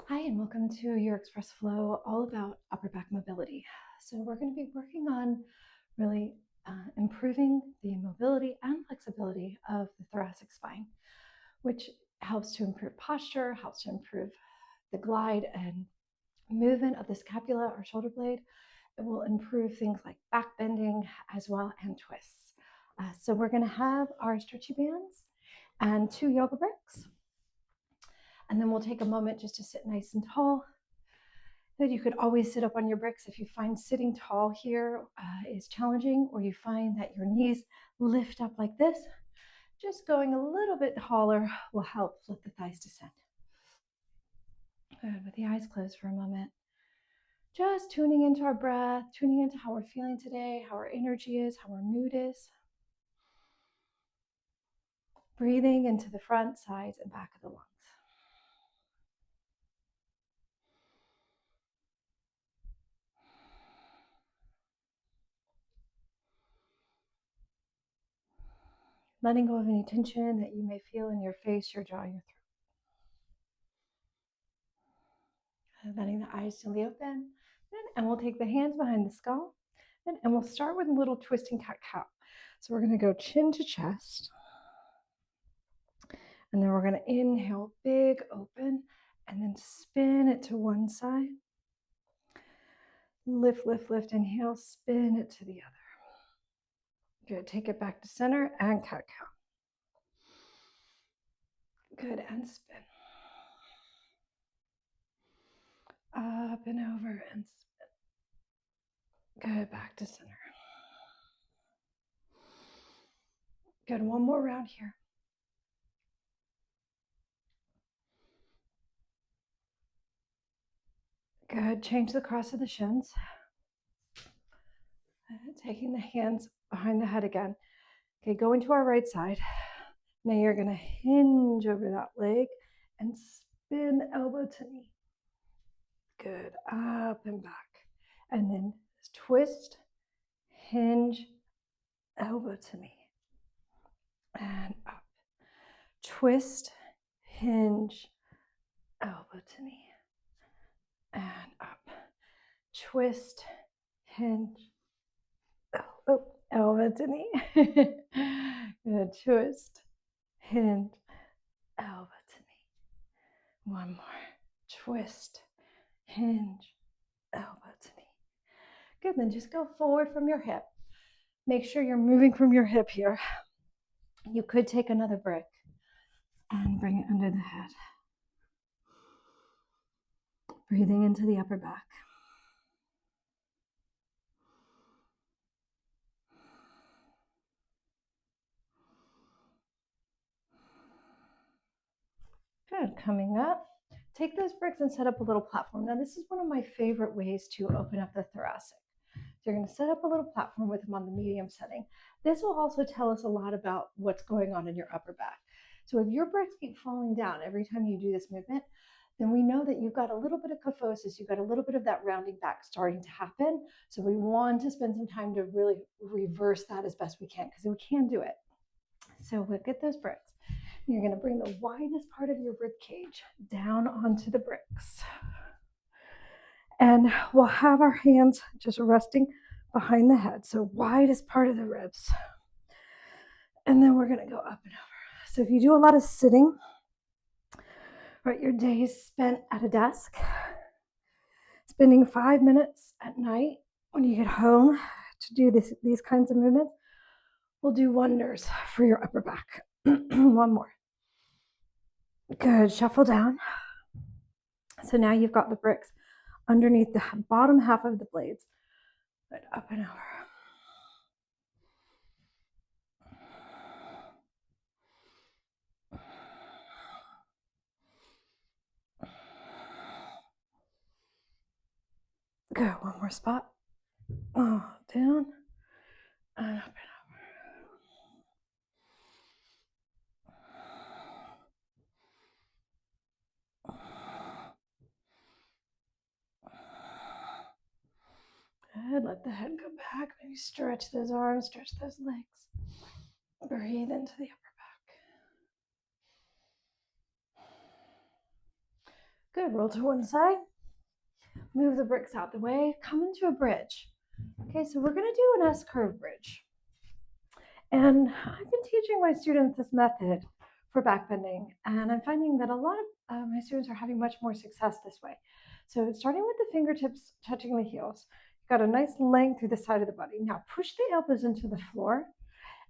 Hi, and welcome to your Express Flow, all about upper back mobility. So we're going to be working on really improving the mobility and flexibility of the thoracic spine, which helps to improve posture, helps to improve the glide and movement of the scapula or shoulder blade. It will improve things like back bending as well and twists. So we're going to have our stretchy bands and 2 yoga bricks. And then we'll take a moment just to sit nice and tall. That you could always sit up on your bricks if you find sitting tall here is challenging, or you find that your knees lift up like this. Just going a little bit taller will help let the thighs descend. Good, with the eyes closed for a moment. Just tuning into our breath, tuning into how we're feeling today, how our energy is, how our mood is. Breathing into the front, sides, and back of the lungs. Letting go of any tension that you may feel in your face, your jaw, your throat. Letting the eyes gently open. And we'll take the hands behind the skull. And we'll start with a little twisting cat-cow. So we're going to go chin to chest. And then we're going to inhale, big open, and then spin it to one side. Lift, lift, lift, inhale, spin it to the other. Good, take it back to center and cat-cow. Good, and spin. Up and over and spin. Good, back to center. Good, one more round here. Good, change the cross of the shins. Taking the hands behind the head again. Okay, go into our right side. Now you're going to hinge over that leg and spin elbow to knee. Good, up and back. And then twist, hinge, elbow to knee. And up. Twist, hinge, elbow to knee. And up. Twist, hinge, elbow to knee. Good, twist, hinge, elbow to knee. One more. Twist, hinge, elbow to knee. Good, then just go forward from your hip. Make sure you're moving from your hip here. You could take another brick and bring it under the head. Breathing into the upper back. Good, coming up. Take those bricks and set up a little platform. Now this is one of my favorite ways to open up the thoracic. So you're going to set up a little platform with them on the medium setting. This will also tell us a lot about what's going on in your upper back. So if your bricks keep falling down every time you do this movement, then we know that you've got a little bit of kyphosis, you've got a little bit of that rounding back starting to happen. So we want to spend some time to really reverse that as best we can, because we can do it. So we'll get those bricks. You're going to bring the widest part of your rib cage down onto the bricks. And we'll have our hands just resting behind the head. So widest part of the ribs. And then we're going to go up and over. So if you do a lot of sitting, right, your days spent at a desk, spending 5 minutes at night when you get home to do these kinds of movements will do wonders for your upper back. One more. Good, shuffle down. So now you've got the bricks underneath the bottom half of the blades. Good, up and over. Good, one more spot. Oh, down and up and over. Good, let the head go back. Maybe stretch those arms, stretch those legs. Breathe into the upper back. Good, roll to one side. Move the bricks out the way, come into a bridge. Okay, so we're gonna do an S-curve bridge. And I've been teaching my students this method for back bending, and I'm finding that a lot of my students are having much more success this way. So starting with the fingertips touching the heels, you've got a nice length through the side of the body. Now push the elbows into the floor,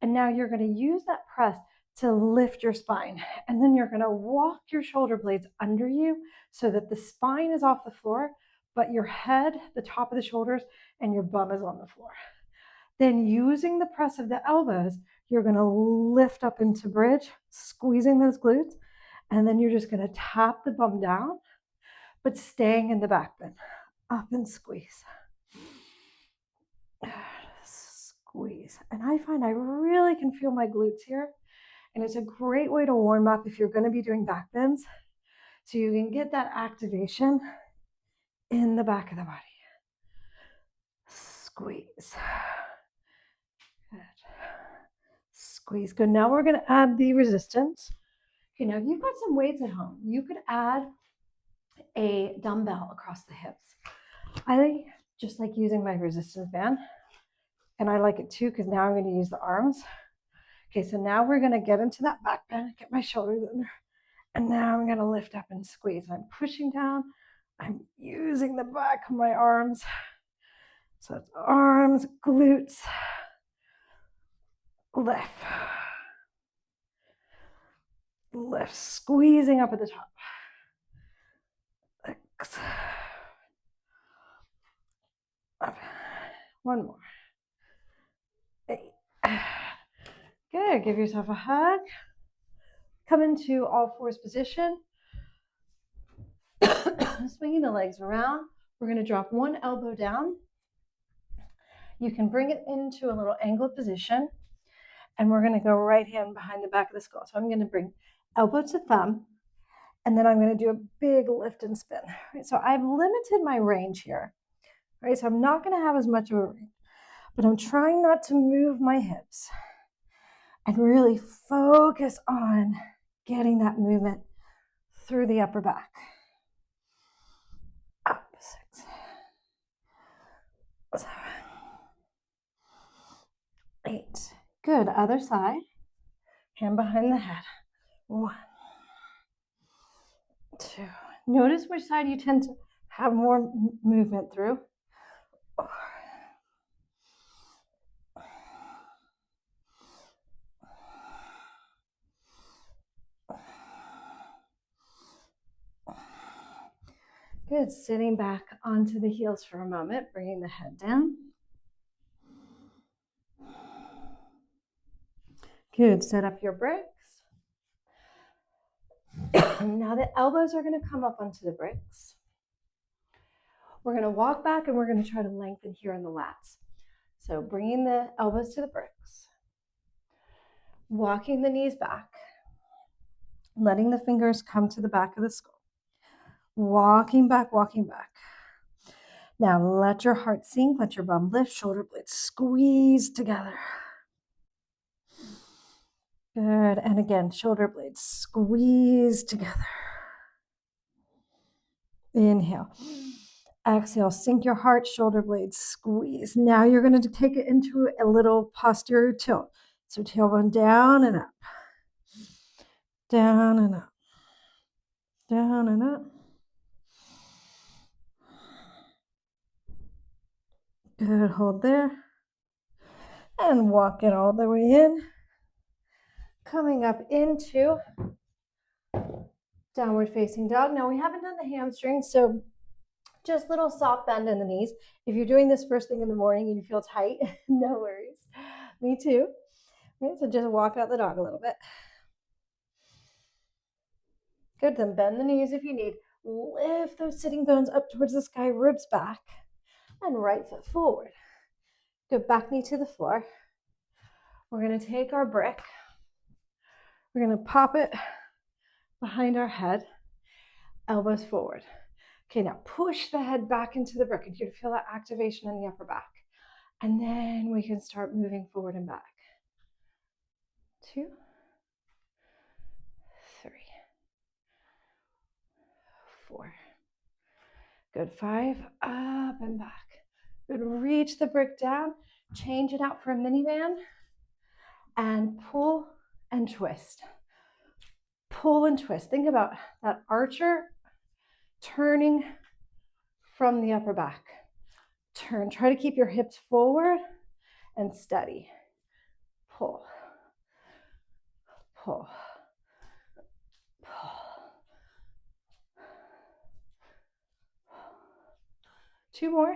and now you're gonna use that press to lift your spine. And then you're gonna walk your shoulder blades under you so that the spine is off the floor, but your head, the top of the shoulders, and your bum is on the floor. Then using the press of the elbows, you're gonna lift up into bridge, squeezing those glutes, and then you're just gonna tap the bum down, but staying in the back bend. Up and squeeze. Squeeze. And I find I really can feel my glutes here. And it's a great way to warm up if you're gonna be doing back bends, so you can get that activation in the back of the body. Squeeze. Good. Squeeze. Good. Now we're going to add the resistance. Okay, now you've got some weights at home. You could add a dumbbell across the hips. I just like using my resistance band, and I like it too because now I'm going to use the arms. Okay, so now we're going to get into that back bend, get my shoulders under, and now I'm going to lift up and squeeze. I'm pushing down. I'm using the back of my arms. So it's arms, glutes, lift, lift, squeezing up at the top. Six. Up. One more. 8. Good, give yourself a hug. Come into all fours position. Swinging the legs around. We're gonna drop one elbow down. You can bring it into a little angled position, and we're gonna go right hand behind the back of the skull. So I'm gonna bring elbow to thumb, and then I'm gonna do a big lift and spin. Right, so I've limited my range here. Right, so I'm not gonna have as much of a range, but I'm trying not to move my hips and really focus on getting that movement through the upper back. Up, 6, 7, 8. Good, other side. Hand behind the head. 1, 2. Notice which side you tend to have more movement through. 4. Good, sitting back onto the heels for a moment, bringing the head down. Good, set up your bricks. Now the elbows are gonna come up onto the bricks. We're gonna walk back and we're gonna try to lengthen here in the lats. So bringing the elbows to the bricks, walking the knees back, letting the fingers come to the back of the skull, walking back, walking back. Now let your heart sink, let your bum lift, shoulder blades squeeze together. Good, and again, shoulder blades squeeze together. Inhale. Exhale, sink your heart, shoulder blades squeeze. Now you're going to take it into a little posterior tilt. So tailbone down and up. Down and up. Down and up. Good, hold there. And walk it all the way in. Coming up into downward facing dog. Now we haven't done the hamstrings, so just little soft bend in the knees. If you're doing this first thing in the morning and you feel tight, no worries. Me too. Okay, so just walk out the dog a little bit. Good, then bend the knees if you need. Lift those sitting bones up towards the sky, ribs back, and right foot forward. Good, back knee to the floor. We're gonna take our brick. We're gonna pop it behind our head, elbows forward. Okay, now push the head back into the brick and you feel that activation in the upper back. And then we can start moving forward and back. 2, 3, 4, Good. 5, up and back. Good. Reach the brick down, change it out for a mini band, and pull and twist. Pull and twist. Think about that archer turning from the upper back. Turn. Try to keep your hips forward and steady. Pull. Pull. Pull. 2 more.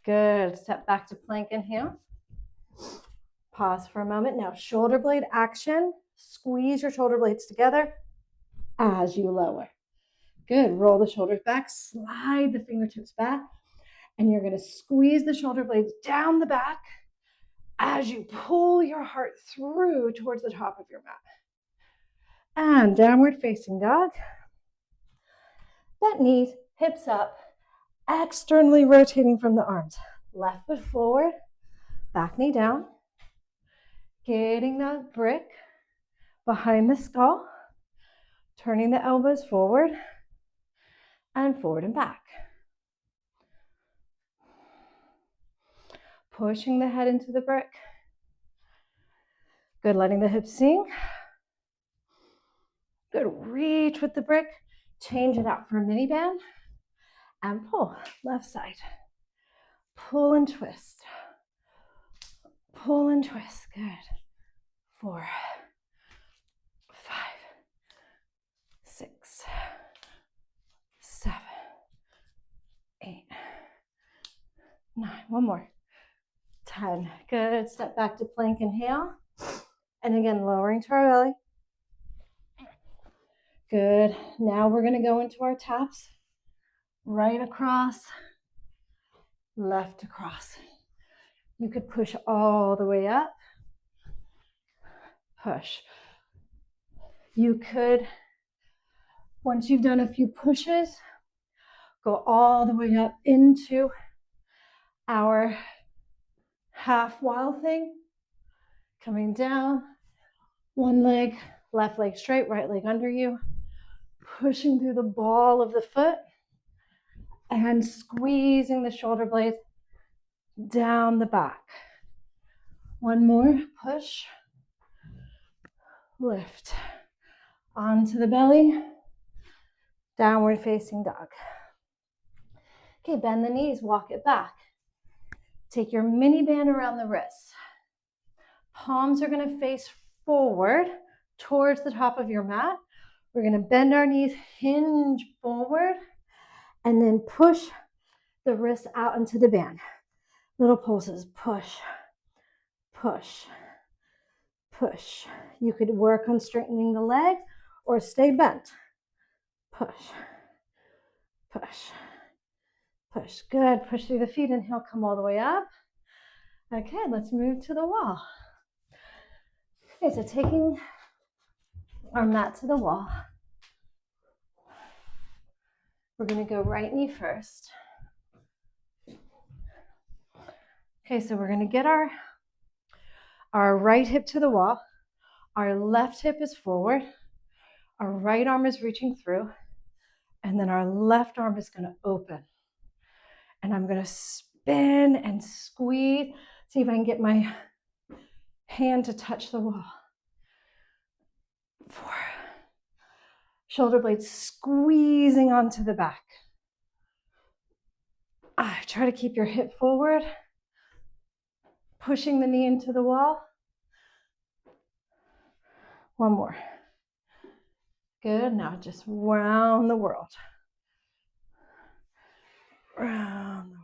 Good. Step back to plank, inhale. Pause for a moment. Now shoulder blade action. Squeeze your shoulder blades together as you lower. Good. Roll the shoulders back. Slide the fingertips back. And you're going to squeeze the shoulder blades down the back as you pull your heart through towards the top of your mat. And downward facing dog. Bent knees, hips up, externally rotating from the arms. Left foot forward, back knee down. Getting that brick behind the skull. Turning the elbows forward and forward and back. Pushing the head into the brick. Good, letting the hips sink. Good, reach with the brick. Change it out for a mini band. And pull, left side. Pull and twist. Pull and twist, good. 4, 5, 6, 7, 8, 9. One more. 10. Good. Step back to plank, inhale. And again, lowering to our belly. Good. Now we're going to go into our taps. Right across, left across. You could push all the way up. Push. You could, once you've done a few pushes, go all the way up into our half wild thing. Coming down, one leg, left leg straight, right leg under you. Pushing through the ball of the foot and squeezing the shoulder blades down the back. One more, push, lift, onto the belly, downward facing dog. Okay, bend the knees, walk it back. Take your mini band around the wrists. Palms are going to face forward towards the top of your mat. We're going to bend our knees, hinge forward, and then push the wrists out into the band. Little pulses, push, push, push. You could work on straightening the legs or stay bent. Push, push, push. Good. Push through the feet. Inhale, come all the way up. Okay, let's move to the wall. Okay, so taking our mat to the wall. We're going to go right knee first. Okay, so we're going to get our right hip to the wall. Our left hip is forward. Our right arm is reaching through. And then our left arm is going to open. And I'm going to spin and squeeze. See if I can get my hand to touch the wall. 4. Shoulder blades squeezing onto the back. Try to keep your hip forward. Pushing the knee into the wall. One more. Good. Now just round the world. Round the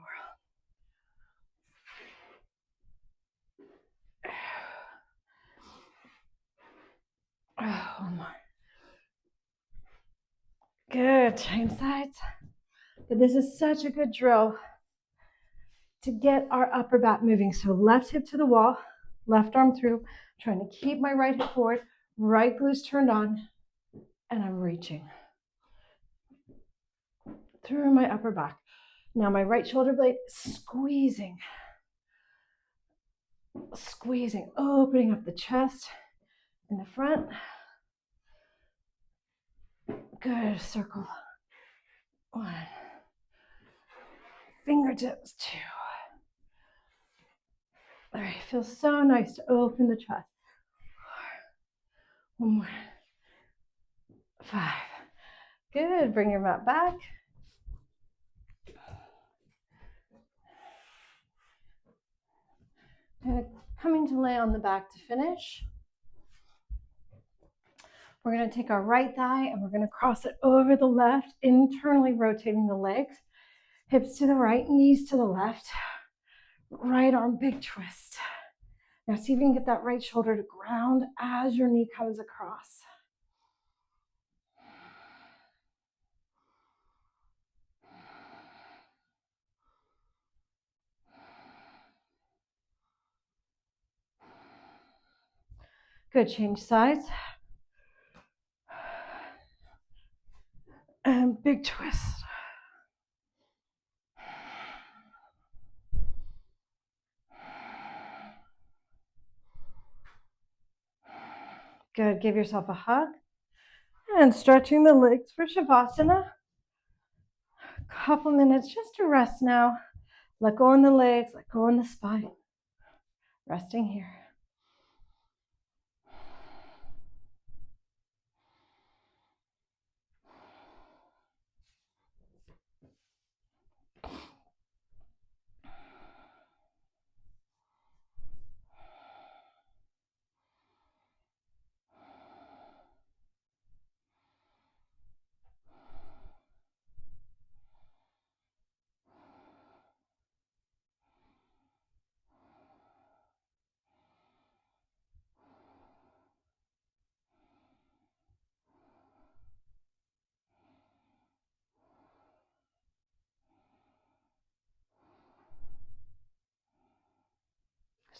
world. One more. Good. Change sides. But this is such a good drill to get our upper back moving. So left hip to the wall, left arm through, trying to keep my right hip forward, right glutes turned on, and I'm reaching through my upper back. Now my right shoulder blade squeezing, squeezing, opening up the chest in the front. Good. Circle. 1. Fingertips. 2. All right. Feels so nice to open the chest. 1 more. 5. Good. Bring your mat back. And coming to lay on the back to finish. We're going to take our right thigh and we're going to cross it over the left, internally rotating the legs. Hips to the right, knees to the left. Right arm, big twist. Now see if you can get that right shoulder to ground as your knee comes across. Good, change sides. And big twist. Good, give yourself a hug. And stretching the legs for Shavasana. A couple minutes just to rest now. Let go in the legs, let go in the spine. Resting here.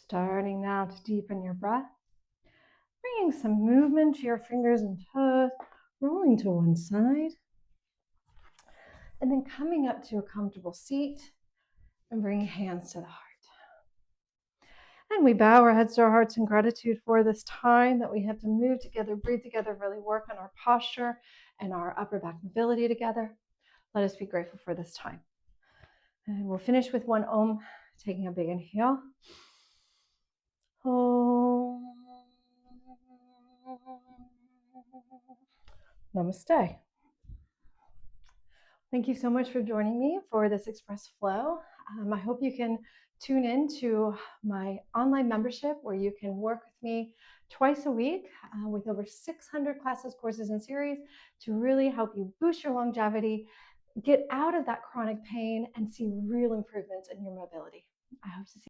Starting now to deepen your breath. Bringing some movement to your fingers and toes, rolling to one side. And then coming up to a comfortable seat and bringing hands to the heart. And we bow our heads to our hearts in gratitude for this time that we have to move together, breathe together, really work on our posture and our upper back mobility together. Let us be grateful for this time. And we'll finish with one Om, taking a big inhale. Om. Namaste. Thank you so much for joining me for this Express Flow. I hope you can tune in to my online membership where you can work with me twice a week with over 600 classes, courses, and series to really help you boost your longevity, get out of that chronic pain, and see real improvements in your mobility. I hope to see you.